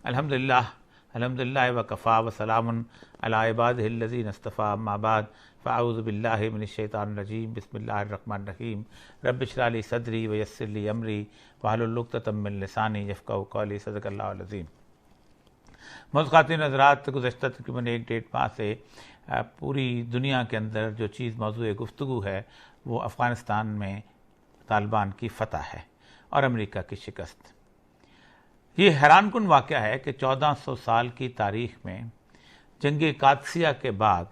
الحمدللہ وکفا وسلام علی عبادہ الذین اصطفیٰ اما بعد فاعوذ باللہ من الشیطان الرجیم بسم اللہ الرحمن الرحیم رب اشرح لی صدری ویسر لی امری واحلل عقدۃ من لسانی یفقہوا قولی صدق اللہ العظیم۔ معزز خواتین حضرات، گزشتہ تقریباً 1-1.5 ماہ سے پوری دنیا کے اندر جو چیز موضوع گفتگو ہے وہ افغانستان میں طالبان کی فتح ہے اور امریکہ کی شکست۔ یہ حیران کن واقعہ ہے کہ 1400 سال کی تاریخ میں جنگ قادسیہ کے بعد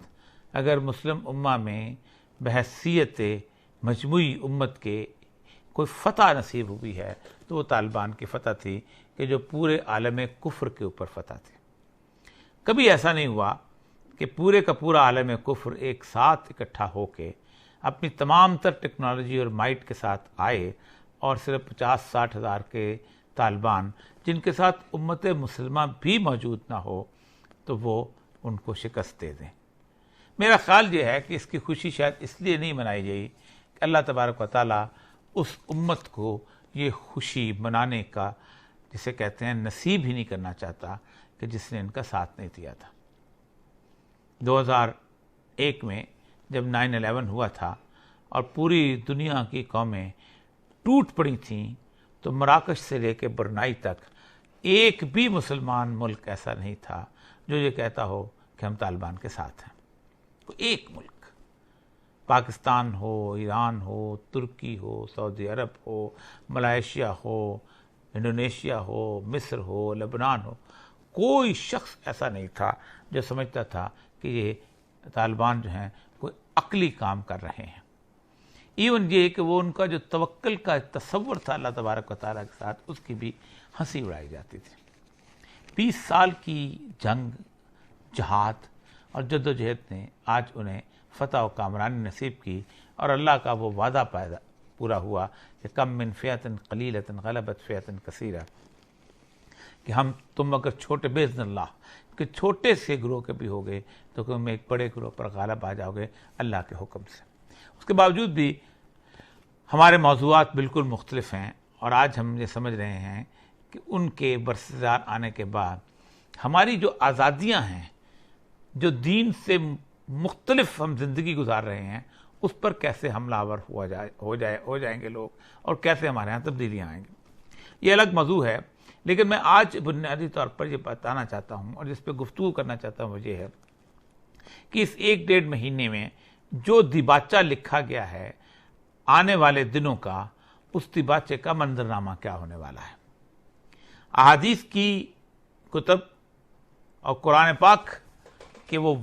اگر مسلم امہ میں بحیثیت مجموعی امت کے کوئی فتح نصیب ہوئی ہے تو وہ طالبان کی فتح تھی کہ جو پورے عالم کفر کے اوپر فتح تھی۔ کبھی ایسا نہیں ہوا کہ پورے کا پورا عالم کفر ایک ساتھ اکٹھا ہو کے اپنی تمام تر ٹیکنالوجی اور مائٹ کے ساتھ آئے اور صرف 50-60 ہزار کے طالبان جن کے ساتھ امت مسلمہ بھی موجود نہ ہو تو وہ ان کو شکست دے دیں۔ میرا خیال یہ ہے کہ اس کی خوشی شاید اس لیے نہیں منائی گئی کہ اللہ تبارک و تعالیٰ اس امت کو یہ خوشی منانے کا جسے کہتے ہیں نصیب ہی نہیں کرنا چاہتا کہ جس نے ان کا ساتھ نہیں دیا تھا۔ 2001 میں جب 9/11 ہوا تھا اور پوری دنیا کی قومیں ٹوٹ پڑی تھیں تو مراکش سے لے کے برنائی تک ایک بھی مسلمان ملک ایسا نہیں تھا جو یہ کہتا ہو کہ ہم طالبان کے ساتھ ہیں۔ ایک ملک، پاکستان ہو، ایران ہو، ترکی ہو، سعودی عرب ہو، ملائیشیا ہو، انڈونیشیا ہو، مصر ہو، لبنان ہو، کوئی شخص ایسا نہیں تھا جو سمجھتا تھا کہ یہ طالبان جو ہیں کوئی عقلی کام کر رہے ہیں۔ ایون یہ کہ وہ ان کا جو توکل کا تصور تھا اللہ تبارک و تعالیٰ کے ساتھ، اس کی بھی ہنسی اڑائی جاتی تھی۔ 20 سال کی جنگ، جہاد اور جد و جہد نے آج انہیں فتح و کامرانی نصیب کی اور اللہ کا وہ وعدہ پورا ہوا کہ کم من فئۃ قلیلۃ غلبت فئۃ کثیرہ، کہ تم اگر چھوٹے باذن اللہ کہ چھوٹے سے گروہ کے بھی ہو گئے تو تم ایک بڑے گروہ پر غالب آ جاؤ گے اللہ کے حکم سے۔ اس کے باوجود بھی ہمارے موضوعات بالکل مختلف ہیں اور آج ہم یہ سمجھ رہے ہیں کہ ان کے برسدار آنے کے بعد ہماری جو آزادیاں ہیں، جو دین سے مختلف ہم زندگی گزار رہے ہیں، اس پر کیسے حملہ آور ہو جائیں گے لوگ اور کیسے ہمارے ہاں تبدیلیاں آئیں گی، یہ الگ موضوع ہے۔ لیکن میں آج بنیادی طور پر یہ بتانا چاہتا ہوں اور جس پہ گفتگو کرنا چاہتا ہوں وہ یہ ہے کہ اس 1-1.5 مہینے میں جو دیباچہ لکھا گیا ہے آنے والے دنوں کا، اس دیباچے کا منظرنامہ کیا ہونے والا ہے۔ احادیث کی کتب اور قرآن پاک کہ وہ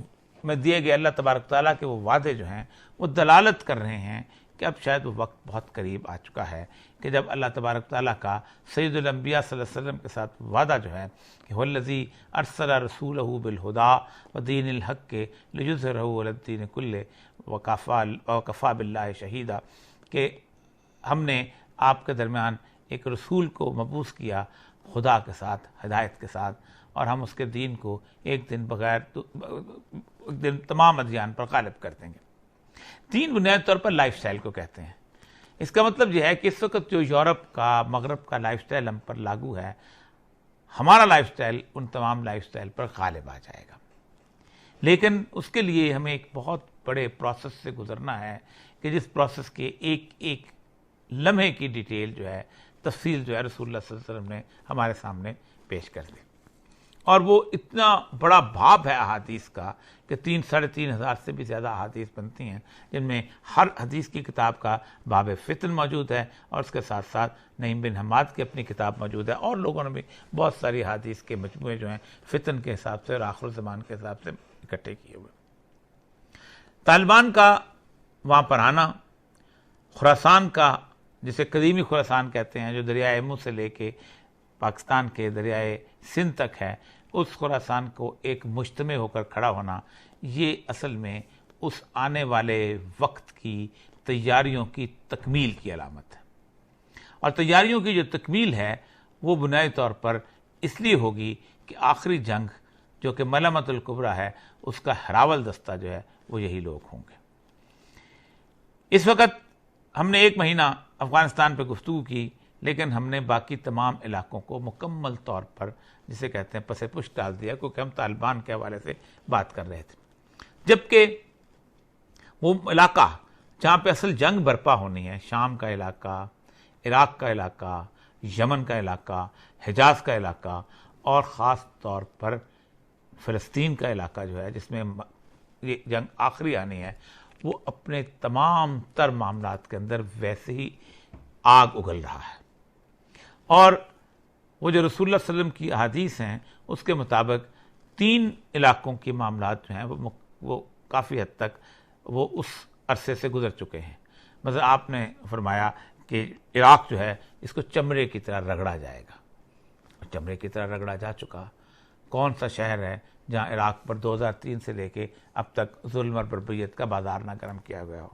میں دیے گئے اللہ تبارک تعالیٰ کے وہ وعدے جو ہیں وہ دلالت کر رہے ہیں کہ اب شاید وہ وقت بہت قریب آ چکا ہے کہ جب اللہ تبارک تعالیٰ کا سید الانبیاء صلی اللہ علیہ وسلم کے ساتھ وعدہ جو ہے کہ والذی ارسل رسولہ بالہدی ودین الحق لیظہرہ علی الدین کلہ وکفی باللہ شہیدا، کہ ہم نے آپ کے درمیان ایک رسول کو مبعوث کیا خدا کے ساتھ، ہدایت کے ساتھ، اور ہم اس کے دین کو ایک دن تمام ادیان پر غالب کر دیں گے۔ دین بنیادی طور پر لائف سٹائل کو کہتے ہیں۔ اس کا مطلب یہ ہے کہ اس وقت جو یورپ کا، مغرب کا لائف سٹائل ہم پر لاگو ہے، ہمارا لائف سٹائل ان تمام لائف سٹائل پر غالب آ جائے گا۔ لیکن اس کے لیے ہمیں ایک بہت بڑے پروسیس سے گزرنا ہے کہ جس پروسیس کے ایک ایک لمحے کی ڈیٹیل جو ہے، تفصیل جو ہے، رسول اللہ صلی اللہ علیہ وسلم نے ہمارے سامنے پیش کر دی۔ اور وہ اتنا بڑا باب ہے احادیث کا کہ 3-3.5 ہزار سے بھی زیادہ احادیث بنتی ہیں، جن میں ہر حدیث کی کتاب کا باب فتن موجود ہے اور اس کے ساتھ ساتھ نعیم بن حماد کی اپنی کتاب موجود ہے، اور لوگوں نے بھی بہت ساری احادیث کے مجموعے جو ہیں فتن کے حساب سے اور آخر الزمان کے حساب سے اکٹھے کیے ہوئے۔ طالبان کا وہاں پر آنا، خراسان کا جسے قدیمی خراسان کہتے ہیں، جو دریائے ایمو سے لے کے پاکستان کے دریائے سندھ تک ہے، اس خراسان کو ایک مجتمع ہو کر کھڑا ہونا، یہ اصل میں اس آنے والے وقت کی تیاریوں کی تکمیل کی علامت ہے۔ اور تیاریوں کی جو تکمیل ہے وہ بنیادی طور پر اس لیے ہوگی کہ آخری جنگ جو کہ ملمت الکبریٰ ہے، اس کا ہراول دستہ جو ہے وہ یہی لوگ ہوں گے۔ اس وقت ہم نے 1 مہینہ افغانستان پہ گفتگو کی لیکن ہم نے باقی تمام علاقوں کو مکمل طور پر جسے کہتے ہیں پس پش ڈال دیا، کیونکہ ہم طالبان کے حوالے سے بات کر رہے تھے، جبکہ وہ علاقہ جہاں پہ اصل جنگ برپا ہونی ہے، شام کا علاقہ، عراق کا علاقہ، یمن کا علاقہ، حجاز کا علاقہ، اور خاص طور پر فلسطین کا علاقہ جو ہے جس میں یہ جنگ آخری آنی ہے، وہ اپنے تمام تر معاملات کے اندر ویسے ہی آگ اگل رہا ہے۔ اور وہ جو رسول اللہ صلی اللہ علیہ وسلم کی احادیث ہیں اس کے مطابق 3 علاقوں کے معاملات جو ہیں وہ کافی حد تک وہ اس عرصے سے گزر چکے ہیں۔ مثلا آپ نے فرمایا کہ عراق جو ہے اس کو چمڑے کی طرح رگڑا جائے گا، چمڑے کی طرح رگڑا جا چکا۔ کون سا شہر ہے جہاں عراق پر 2003 سے لے کے اب تک ظلم اور بربریت کا بازار نہ گرم کیا گیا ہو؟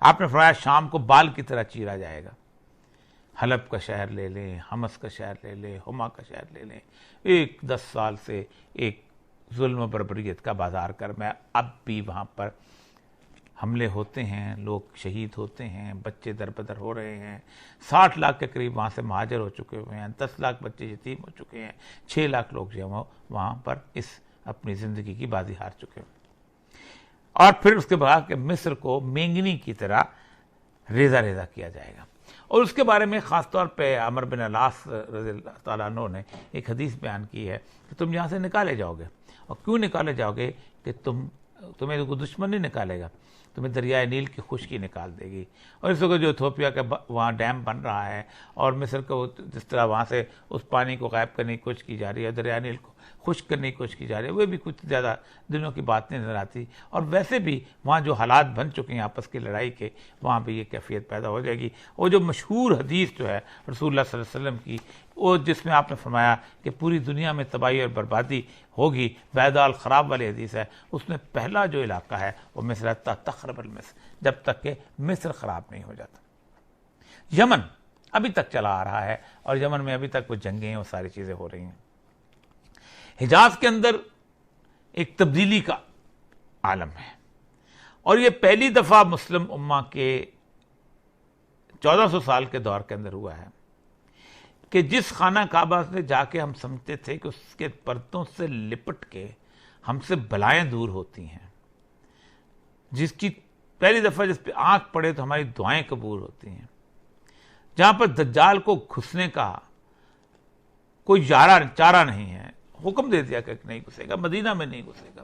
آپ نے فرمایا شام کو بال کی طرح چیرا جائے گا۔ حلب کا شہر لے لیں، حمص کا شہر لے لیں، ہما کا شہر لے لیں، 10 سال سے ایک ظلم و بربریت کا بازار کر میں اب بھی وہاں پر حملے ہوتے ہیں، لوگ شہید ہوتے ہیں، بچے در بدر ہو رہے ہیں، 60 لاکھ کے قریب وہاں سے مہاجر ہو چکے ہوئے ہیں، 10 لاکھ بچے یتیم ہو چکے ہیں، 6 لاکھ لوگ جو ہیں وہاں پر اس اپنی زندگی کی بازی ہار چکے ہیں۔ اور پھر اس کے بعد کہ مصر کو مینگنی کی طرح ریزہ ریزہ کیا جائے گا۔ اور اس کے بارے میں خاص طور پہ عمر بن العاص رضی اللہ تعالیٰ عنہ نے ایک حدیث بیان کی ہے کہ تم یہاں سے نکالے جاؤ گے، اور کیوں نکالے جاؤ گے کہ تمہیں کوئی دشمن نہیں نکالے گا، تمہیں دریائے نیل کی خشکی نکال دے گی۔ اور اس وقت جو ایتھوپیا کا وہاں ڈیم بن رہا ہے اور مصر کو جس طرح وہاں سے اس پانی کو غائب کرنے کی کوشش کی جا رہی ہے، دریائے نیل کو خشک کرنے کی کوشش کی جا رہی ہے، وہ بھی کچھ زیادہ دنوں کی بات نہیں نظر آتی۔ اور ویسے بھی وہاں جو حالات بن چکے ہیں آپس کی لڑائی کے، وہاں بھی یہ کیفیت پیدا ہو جائے گی۔ اور جو مشہور حدیث جو ہے رسول اللہ صلی اللہ علیہ وسلم کی، وہ جس میں آپ نے فرمایا کہ پوری دنیا میں تباہی اور بربادی ہوگی، وعدہ الخراب والی حدیث ہے، اس میں پہلا جو علاقہ ہے وہ مصر حتی تخرب المصر، جب تک کہ مصر خراب نہیں ہو جاتا۔ یمن ابھی تک چلا آ رہا ہے، اور یمن میں ابھی تک وہ جنگیں وہ ساری چیزیں ہو رہی ہیں۔ حجاز کے اندر ایک تبدیلی کا عالم ہے، اور یہ پہلی دفعہ مسلم امہ کے 1400 سال کے دور کے اندر ہوا ہے کہ جس خانہ کعبہ سے جا کے ہم سمجھتے تھے کہ اس کے پردوں سے لپٹ کے ہم سے بلائیں دور ہوتی ہیں، جس کی پہلی دفعہ جس پہ آنکھ پڑے تو ہماری دعائیں قبول ہوتی ہیں، جہاں پر دجال کو گھسنے کا کوئی چارہ نہیں ہے، حکم دے دیا کہ نہیں گھسے گا، مدینہ میں نہیں گھسے گا،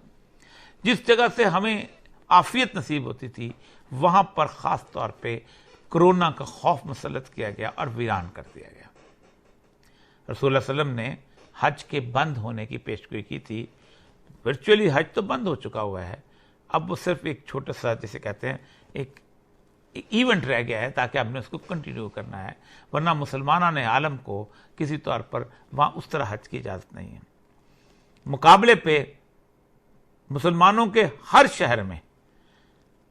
جس جگہ سے ہمیں عافیت نصیب ہوتی تھی وہاں پر خاص طور پہ کرونا کا خوف مسلط کیا گیا اور ویران کر دیا گیا۔ رسول اللہ صلی اللہ علیہ وسلم نے حج کے بند ہونے کی پیشگوئی کی تھی، ورچولی حج تو بند ہو چکا ہوا ہے، اب وہ صرف ایک چھوٹا سا جسے کہتے ہیں ایک ایونٹ رہ گیا ہے تاکہ ہم نے اس کو کنٹینیو کرنا ہے، ورنہ مسلمانان عالم کو کسی طور پر وہاں اس طرح حج کی اجازت نہیں ہے۔ مقابلے پہ مسلمانوں کے ہر شہر میں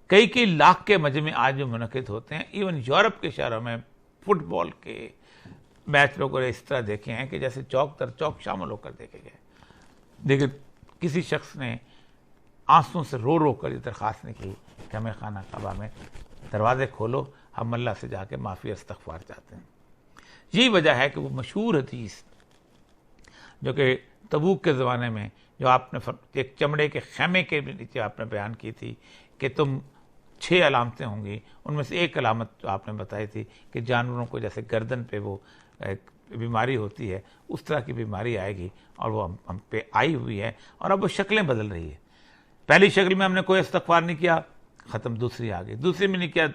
کئی لاکھ کے مجمع آج بھی منعقد ہوتے ہیں، ایون یورپ کے شہروں میں فٹ بال کے میچ لوگوں نے اس طرح دیکھے ہیں کہ جیسے چوک در چوک شامل ہو کر دیکھے گئے، لیکن کسی شخص نے آنسوں سے رو رو کر یہ درخواست نہیں کی کہ ہمیں خانہ کعبہ میں دروازے کھولو، ہم اللہ سے جا کے معافی استغفار چاہتے ہیں۔ یہی وجہ ہے کہ وہ مشہور حدیث جو کہ تبوک کے زمانے میں جو آپ نے ایک چمڑے کے خیمے کے نیچے آپ نے بیان کی تھی کہ تم 6 علامتیں ہوں گی، ان میں سے ایک علامت جو آپ نے بتائی تھی کہ جانوروں کو جیسے گردن پہ وہ ایک بیماری ہوتی ہے اس طرح کی بیماری آئے گی، اور وہ ہم پہ آئی ہوئی ہے، اور اب وہ شکلیں بدل رہی ہے۔ پہلی شکل میں ہم نے کوئی استغفار نہیں کیا، ختم، دوسری آ گئی، دوسری میں نہیں کیا،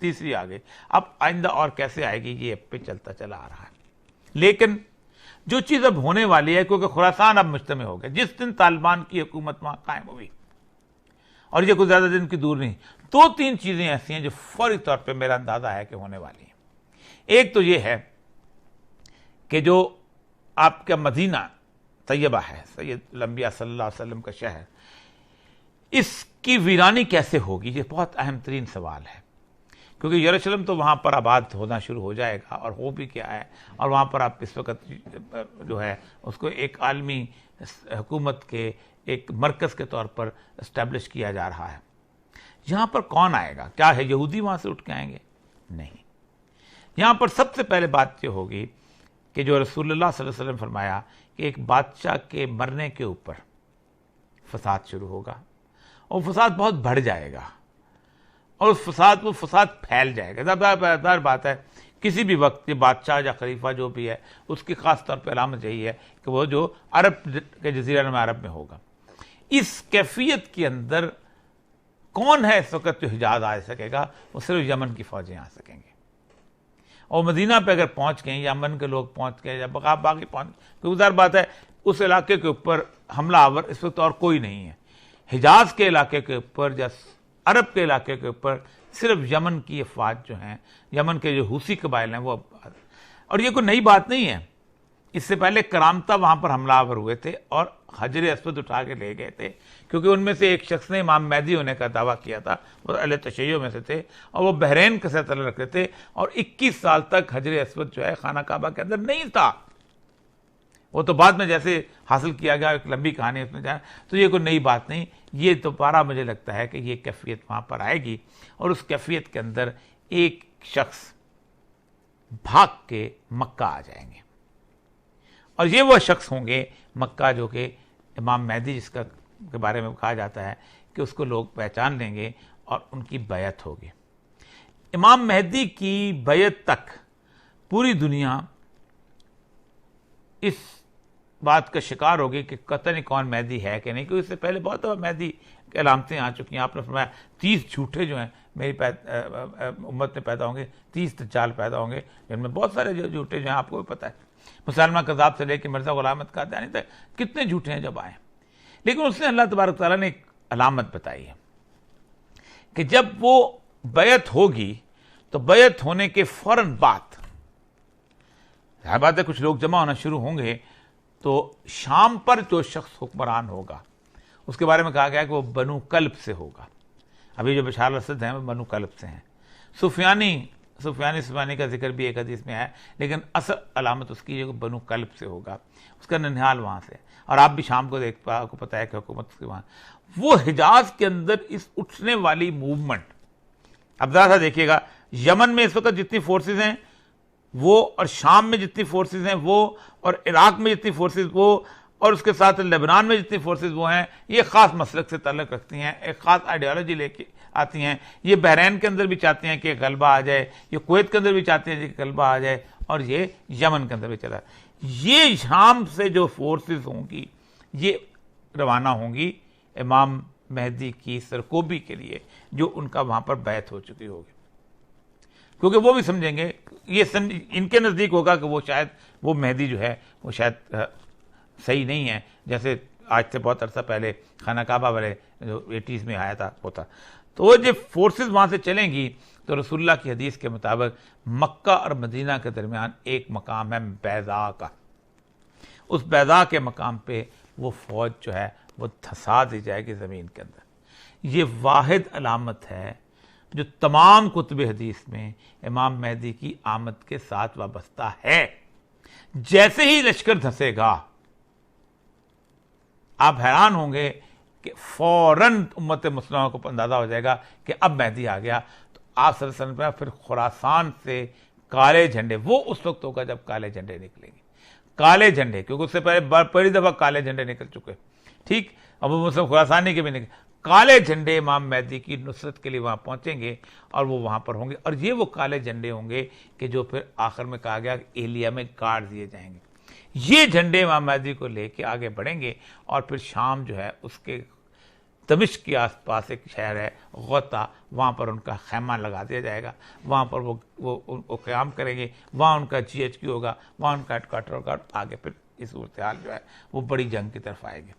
تیسری آ گئی، اب آئندہ اور کیسے آئے گی یہ پہ چلتا چلا آ رہا ہے۔ لیکن جو چیز اب ہونے والی ہے، کیونکہ خراسان اب مجتمع ہو گیا، جس دن طالبان کی حکومت وہاں قائم ہوئی، اور یہ کوئی زیادہ دن کی دور نہیں، 2-3 چیزیں ایسی ہیں جو فوری طور پہ میرا اندازہ ہے کہ ہونے والی ہیں۔ ایک تو یہ ہے کہ جو آپ کا مدینہ طیبہ ہے، سید الانبیاء صلی اللہ علیہ وسلم کا شہر، اس کی ویرانی کیسے ہوگی، یہ بہت اہم ترین سوال ہے، کیونکہ یروشلم تو وہاں پر آباد ہونا شروع ہو جائے گا، اور ہو بھی کیا ہے، اور وہاں پر آپ اس وقت جو ہے اس کو ایک عالمی حکومت کے ایک مرکز کے طور پر اسٹیبلش کیا جا رہا ہے۔ یہاں پر کون آئے گا؟ کیا ہے یہودی وہاں سے اٹھ کے آئیں گے؟ نہیں، یہاں پر سب سے پہلے بات یہ ہوگی کہ جو رسول اللہ صلی اللہ علیہ وسلم فرمایا کہ ایک بادشاہ کے مرنے کے اوپر فساد شروع ہوگا اور فساد بہت بڑھ جائے گا اور اس فساد پھیل جائے گا. ظاہر بات ہے کسی بھی وقت یہ بادشاہ یا خلیفہ جو بھی ہے اس کی خاص طور پہ علامت یہی ہے کہ وہ جو عرب کے جزیرہ نما عرب میں ہوگا. اس کیفیت کے اندر کون ہے اس وقت جو حجاز آ سکے گا؟ وہ صرف یمن کی فوجیں آ سکیں گے. اور مدینہ پہ اگر پہنچ گئے یا یمن کے لوگ پہنچ گئے یا باقی پہنچ گئے، کیونکہ ظاہر بات ہے اس علاقے کے اوپر حملہ آور اس وقت اور کوئی نہیں ہے. حجاز کے علاقے کے اوپر یا عرب کے علاقے کے اوپر صرف یمن کی افواج جو ہیں، یمن کے جو حوثی قبائل ہیں وہ. اور یہ کوئی نئی بات نہیں ہے، اس سے پہلے کرامتا وہاں پر حملہ آور ہوئے تھے اور حجر اسود اٹھا کے لے گئے تھے، کیونکہ ان میں سے ایک شخص نے امام مہدی ہونے کا دعویٰ کیا تھا، وہ اہل تشیع میں سے تھے اور وہ بحرین کا سلطنت رکھتے تھے اور 21 سال تک حجر اسود جو ہے خانہ کعبہ کے اندر نہیں تھا. وہ تو بعد میں جیسے حاصل کیا گیا، ایک لمبی کہانی اس میں جائے، تو یہ کوئی نئی بات نہیں. یہ دوبارہ مجھے لگتا ہے کہ یہ کیفیت وہاں پر آئے گی اور اس کیفیت کے اندر ایک شخص بھاگ کے مکہ آ جائیں گے اور یہ وہ شخص ہوں گے مکہ جو کہ امام مہدی جس کا کے بارے میں کہا جاتا ہے کہ اس کو لوگ پہچان لیں گے اور ان کی بیعت ہوگی. امام مہدی کی بیعت تک پوری دنیا اس بات کا شکار ہوگی کہ قطع نہیں کون مہدی ہے کہ نہیں، کیونکہ اس سے پہلے بہت دفعہ مہدی کی علامتیں آ چکی ہیں. آپ نے فرمایا 30 جھوٹے جو ہیں میری امت میں پیدا ہوں گے، 30 دجال پیدا ہوں گے، جن میں بہت سارے جو جھوٹے جو ہیں آپ کو بھی پتہ ہے، مسلمہ کذاب سے لے کے مرزا غلام احمد قادیانی تک کتنے جھوٹے ہیں جب آئے. لیکن اس نے اللہ تبارک تعالیٰ نے ایک علامت بتائی ہے کہ جب وہ بیعت ہوگی تو بیعت ہونے کے فوراً بعد ظاہر بات ہے کچھ لوگ جمع ہونا شروع ہوں گے، تو شام پر جو شخص حکمران ہوگا اس کے بارے میں کہا گیا کہ وہ بنو کلب سے ہوگا. ابھی جو بشار الاسد ہیں وہ بنو کلب سے ہیں. سفیانی کا ذکر بھی ایک حدیث میں ہے، لیکن اصل علامت اس کی یہ بنو کلب سے ہوگا، اس کا ننھال وہاں سے. اور آپ بھی شام کو دیکھ پا کو پتہ ہے کہ حکومت اس کے وہاں. وہ حجاز کے اندر اس اٹھنے والی موومنٹ، اب ذرا سا دیکھیے گا، یمن میں اس وقت جتنی فورسز ہیں وہ، اور شام میں جتنی فورسز ہیں وہ، اور عراق میں جتنی فورسز وہ، اور اس کے ساتھ لبنان میں جتنی فورسز وہ ہیں، یہ خاص مسلک سے تعلق رکھتی ہیں، ایک خاص آئیڈیالوجی لے کے آتی ہیں. یہ بحرین کے اندر بھی چاہتی ہیں کہ غلبہ آ جائے، یہ کویت کے اندر بھی چاہتے ہیں کہ غلبہ آ جائے، اور یہ یمن کے اندر بھی چلا. یہ شام سے جو فورسز ہوں گی یہ روانہ ہوں گی امام مہدی کی سرکوبی کے لیے، جو ان کا وہاں پر بیعت ہو چکی ہوگی. کیونکہ وہ بھی سمجھیں گے، یہ ان کے نزدیک ہوگا کہ وہ شاید وہ مہدی جو ہے وہ شاید صحیح نہیں ہے، جیسے آج سے بہت عرصہ پہلے خانہ کعبہ والے جو 80s میں آیا تھا ہوتا. تو وہ جب فورسز وہاں سے چلیں گی تو رسول اللہ کی حدیث کے مطابق مکہ اور مدینہ کے درمیان ایک مقام ہے بیضاء کا. اس بیضاء کے مقام پہ وہ فوج جو ہے وہ دھسا دی جائے گی زمین کے اندر. یہ واحد علامت ہے جو تمام کتب حدیث میں امام مہدی کی آمد کے ساتھ وابستہ ہے. جیسے ہی لشکر دھسے گا آپ حیران ہوں گے کہ فوراً امت مسلمہ کو اندازہ ہو جائے گا کہ اب مہدی آ گیا. تو آپ صلی اللہ علیہ وسلم پھر خراسان سے کالے جھنڈے، وہ اس وقت ہوگا جب کالے جھنڈے نکلیں گے. کالے جھنڈے، کیونکہ اس سے پہلے پہلی دفعہ کالے جھنڈے نکل چکے، ٹھیک. ابو مسلم خراسانی کے بھی نکل، کالے جھنڈے امام مہدی کی نصرت کے لیے وہاں پہنچیں گے اور وہ وہاں پر ہوں گے. اور یہ وہ کالے جھنڈے ہوں گے کہ جو پھر آخر میں کہا گیا کہ ایلیا میں گاڑ دیے جائیں گے. یہ جھنڈے امام مہدی کو لے کے آگے بڑھیں گے اور پھر شام جو ہے اس کے دمشق کے آس پاس ایک شہر ہے غوطہ، وہاں پر ان کا خیمہ لگا دیا جائے گا، وہاں پر وہ قیام کریں گے، وہاں ان کا GHQ ہوگا، وہاں ان کا ہیڈ کوارٹر ہوگا. آگے پھر اس صورتحال جو ہے وہ بڑی جنگ کی طرف آئے گی.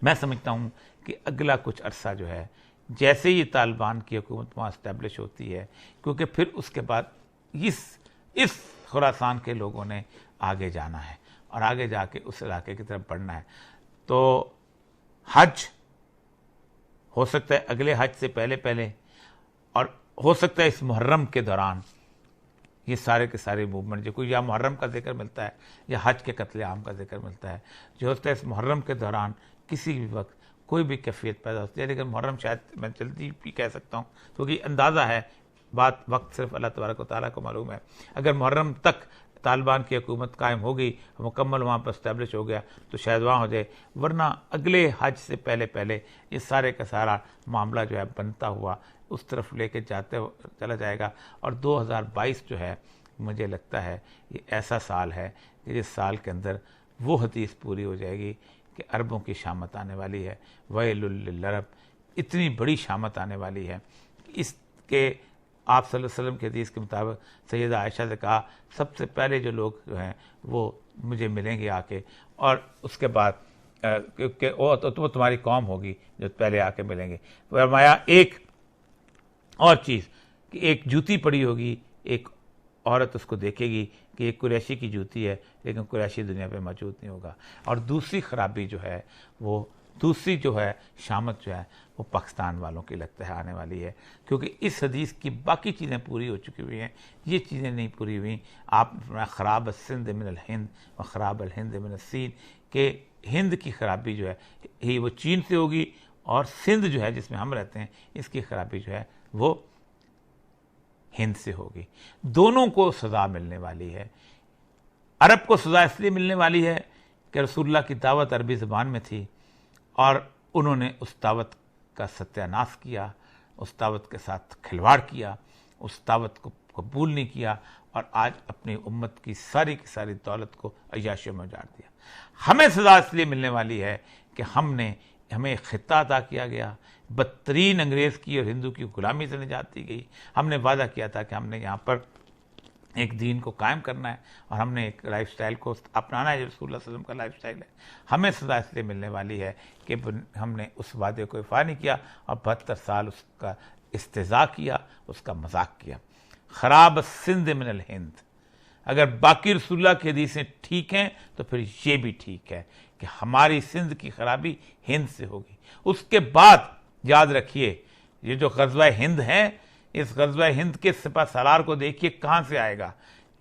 میں سمجھتا ہوں کہ اگلا کچھ عرصہ جو ہے جیسے ہی طالبان کی حکومت وہاں اسٹیبلش ہوتی ہے، کیونکہ پھر اس کے بعد اس خراسان کے لوگوں نے آگے جانا ہے اور آگے جا کے اس علاقے کی طرف بڑھنا ہے. تو حج ہو سکتا ہے اگلے حج سے پہلے اور ہو سکتا ہے اس محرم کے دوران یہ سارے کے سارے موومنٹ جو کوئی یا محرم کا ذکر ملتا ہے یا حج کے قتل عام کا ذکر ملتا ہے، جو ہوتا ہے اس محرم کے دوران کسی بھی وقت کوئی بھی کیفیت پیدا ہوتی ہے. لیکن محرم شاید میں جلدی بھی کہہ سکتا ہوں کیونکہ اندازہ ہے وقت صرف اللہ تبارک و تعالیٰ کو معلوم ہے. اگر محرم تک طالبان کی حکومت قائم ہو گئی، مکمل وہاں پر اسٹیبلش ہو گیا تو شاید وہاں ہو جائے، ورنہ اگلے حج سے پہلے یہ سارے کا سارا معاملہ جو ہے بنتا ہوا اس طرف لے کے چلا جائے گا. اور 2022 جو ہے مجھے لگتا ہے یہ ایسا سال ہے کہ جس سال کے اندر وہ حدیث پوری ہو جائے گی کہ عربوں کی شامت آنے والی ہے. ویل للعرب، اتنی بڑی شامت آنے والی ہے. اس کے آپ صلی اللہ علیہ وسلم کی حدیث کے مطابق سیدہ عائشہ سے کہا سب سے پہلے جو لوگ جو ہیں وہ مجھے ملیں گے آ کے، اور اس کے بعد کہ وہ تمہاری قوم ہوگی جو پہلے آ کے ملیں گے. فرمایا ایک اور چیز کہ ایک جوتی پڑی ہوگی، ایک عورت اس کو دیکھے گی کہ یہ قریشی کی جوتی ہے لیکن قریشی دنیا پہ موجود نہیں ہوگا. اور دوسری خرابی جو ہے وہ دوسری جو ہے شامت جو ہے وہ پاکستان والوں کی لگتا ہے آنے والی ہے، کیونکہ اس حدیث کی باقی چیزیں پوری ہو چکی ہوئی ہیں، یہ چیزیں نہیں پوری ہوئیں. آپ نے فرمایا خراب السند من الہند و خراب الہند من السین، کہ ہند کی خرابی جو ہے ہی وہ چین سے ہوگی، اور سندھ جو ہے جس میں ہم رہتے ہیں اس کی خرابی جو ہے وہ ہند سے ہوگی. دونوں کو سزا ملنے والی ہے. عرب کو سزا اس لیے ملنے والی ہے کہ رسول اللہ کی دعوت عربی زبان میں تھی اور انہوں نے اس دعوت کا ستیہ ناش کیا، اس دعوت کے ساتھ کھلواڑ کیا، اس دعوت کو قبول نہیں کیا، اور آج اپنی امت کی ساری دولت کو عیاشیوں میں اجاڑ دیا. ہمیں سزا اس لیے ملنے والی ہے کہ ہمیں خطہ عطا کیا گیا، بدترین انگریز کی اور ہندو کی غلامی سے نجات دی گئی. ہم نے وعدہ کیا تھا کہ ہم نے یہاں پر ایک دین کو قائم کرنا ہے اور ہم نے ایک لائف سٹائل کو اپنانا ہے جو رسول اللہ صلی اللہ علیہ وسلم کا لائف سٹائل ہے. ہمیں سزا اس لیے ملنے والی ہے کہ ہم نے اس وعدے کو وفا نہیں کیا اور 72 سال اس کا استہزاء کیا، اس کا مذاق کیا. خراب السند من الہند، اگر باقی رسول اللہ کی حدیثیں ٹھیک ہیں تو پھر یہ بھی ٹھیک ہے کہ ہماری سندھ کی خرابی ہند سے ہوگی. اس کے بعد یاد رکھیے یہ جو غزوہ ہند ہے، اس غزوہ ہند کے سپہ سالار کو دیکھیے کہاں سے آئے گا،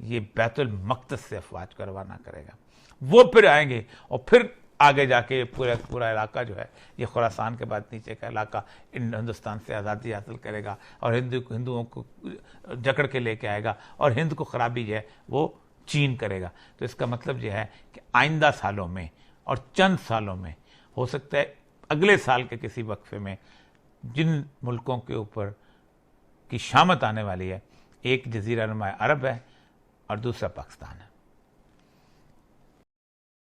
یہ بیت المقدس سے افواج کو روانہ کرے گا. وہ پھر آئیں گے اور پھر آگے جا کے پورا علاقہ جو ہے یہ خراسان کے بعد نیچے کا علاقہ ہندوستان سے آزادی حاصل کرے گا اور ہندوؤں کو جکڑ کے لے کے آئے گا اور ہند کو خرابی جو ہے وہ چین کرے گا. تو اس کا مطلب یہ ہے کہ آئندہ سالوں میں اور چند سالوں میں، ہو سکتا ہے اگلے سال کے کسی وقفے میں، جن ملکوں کے اوپر کی شامت آنے والی ہے، ایک جزیرہ نما عرب ہے اور دوسرا پاکستان ہے.